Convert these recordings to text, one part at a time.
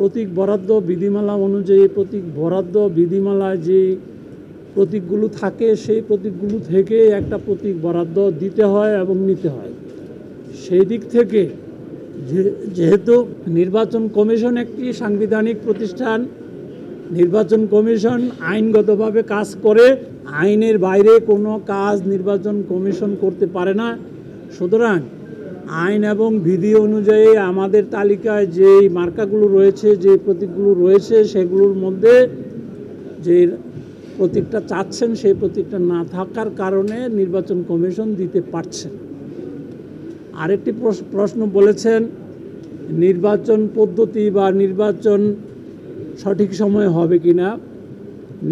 প্রতীক বরাদ্দ বিধিমালা অনুযায়ী প্রতীক বরাদ্দ বিধিমালায় যে প্রতীকগুলো থাকে সেই প্রতীকগুলো থেকে একটা প্রতীক বরাদ্দ দিতে হয় এবং নিতে হয়। সেই দিক থেকে যেহেতু নির্বাচন কমিশন একটি সাংবিধানিক প্রতিষ্ঠান, নির্বাচন কমিশন আইনগতভাবে কাজ করে, আইনের বাইরে কোনো কাজ নির্বাচন কমিশন করতে পারে না। সুতরাং আইন এবং বিধি অনুযায়ী আমাদের তালিকায় যেই মার্কাগুলো রয়েছে, যে প্রতীকগুলো রয়েছে, সেগুলোর মধ্যে যে প্রতীকটা চাচ্ছেন সেই প্রতীকটা না থাকার কারণে নির্বাচন কমিশন দিতে পারছে। আরেকটি প্রশ্ন বলেছেন, নির্বাচন পদ্ধতি বা নির্বাচন সঠিক সময়ে হবে কিনা।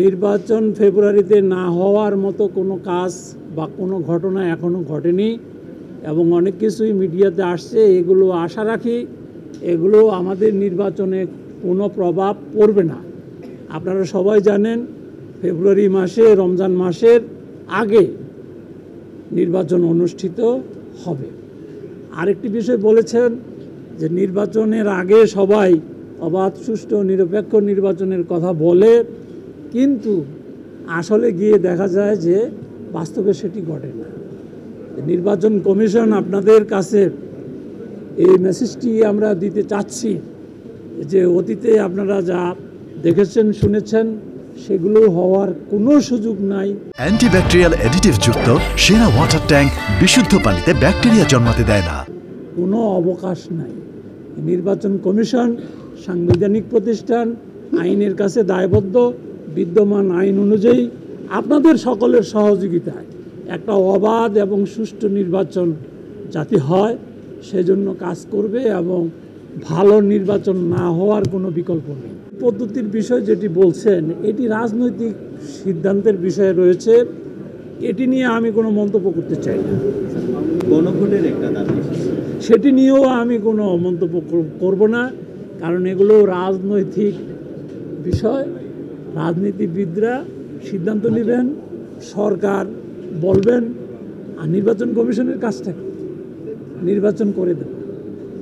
নির্বাচন ফেব্রুয়ারিতে না হওয়ার মতো কোনো কাজ বা কোনো ঘটনা এখনও ঘটেনি এবং অনেক কিছুই মিডিয়াতে আসছে। এগুলো আশা রাখি এগুলো আমাদের নির্বাচনে কোনো প্রভাব পড়বে না। আপনারা সবাই জানেন ফেব্রুয়ারি মাসে, রমজান মাসের আগে নির্বাচন অনুষ্ঠিত হবে। আরেকটি বিষয় বলেছেন যে নির্বাচনের আগে সবাই অবাধ, সুষ্ঠু, নিরপেক্ষ নির্বাচনের কথা বলে, কিন্তু আসলে গিয়ে দেখা যায় যে বাস্তবে সেটি ঘটে না। নির্বাচন কমিশন আপনাদের কাছে এই মেসেজটি আমরা দিতে চাচ্ছি যে অতীতে আপনারা যা দেখেছেন, শুনেছেন, সেগুলো হওয়ার কোনো সুযোগ নাই। অ্যান্টিব্যাকটেরিয়াল অ্যাডিটিভ যুক্ত সেরা ওয়াটার ট্যাঙ্ক বিশুদ্ধ পানিতে ব্যাকটেরিয়া জন্মাতে দেয় না। কোনো অবকাশ নাই। নির্বাচন কমিশন সাংবিধানিক প্রতিষ্ঠান, আইনের কাছে দায়বদ্ধ। বিদ্যমান আইন অনুযায়ী আপনাদের সকলের সহযোগিতায় একটা অবাধ এবং সুষ্ঠু নির্বাচন যাতে হয় সেজন্য কাজ করবে এবং ভালো নির্বাচন না হওয়ার কোনো বিকল্প নেই। পদ্ধতির বিষয় যেটি বলছেন, এটি রাজনৈতিক সিদ্ধান্তের বিষয় রয়েছে, এটি নিয়ে আমি কোনো মন্তব্য করতে চাই না। গণভোটের একটা দাবি, সেটি নিয়েও আমি কোনো মন্তব্য করব না, কারণ এগুলো রাজনৈতিক বিষয়। রাজনীতিবিদরা সিদ্ধান্ত নেবেন, সরকার বলবেন, আর নির্বাচন কমিশনের কাজটা নির্বাচন করে দেবে।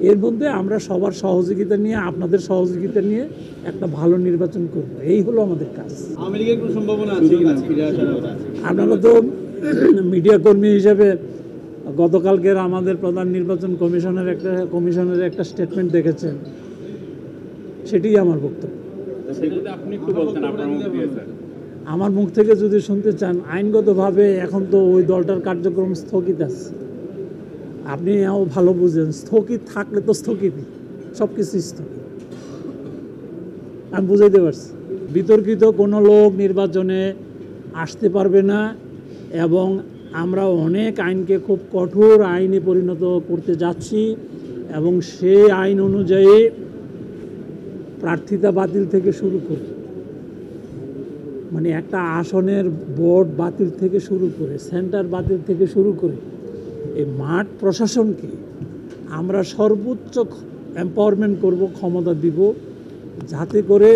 এর মধ্যে আমরা সবার সহযোগিতা নিয়ে, আপনাদের সহযোগিতা নিয়ে একটা ভালো নির্বাচন করব, এই হলো আমাদের কাজ। আপনারা তো মিডিয়া কর্মী হিসেবে গতকালকের আমাদের প্রধান নির্বাচন কমিশনের একটা স্টেটমেন্ট দেখেছেন, সেটিই আমার বক্তব্য। আমার মুখ থেকে যদি শুনতে চান, আইনগতভাবে এখন তো ওই দলটার কার্যক্রম স্থগিত আছে। আপনি ভালো বুঝেন, স্থগিত থাকলে তো স্থগিতই, সব কিছু স্থগিত। আমি বুঝাইতে পারছি। বিতর্কিত কোনো লোক নির্বাচনে আসতে পারবে না এবং আমরা অনেক আইনকে খুব কঠোর আইনে পরিণত করতে যাচ্ছি এবং সেই আইন অনুযায়ী প্রার্থিতা বাতিল থেকে শুরু করে, মানে একটা আসনের বোর্ড বাতিল থেকে শুরু করে, সেন্টার বাতিল থেকে শুরু করে, এই মাঠ প্রশাসনকে আমরা সর্বোচ্চ এম্পাওয়ারমেন্ট করব, ক্ষমতা দিব, যাতে করে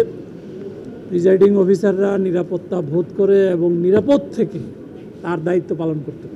প্রিজাইডিং অফিসাররা নিরাপত্তা বোধ করে এবং নিরাপদ থেকে তার দায়িত্ব পালন করতে পারে।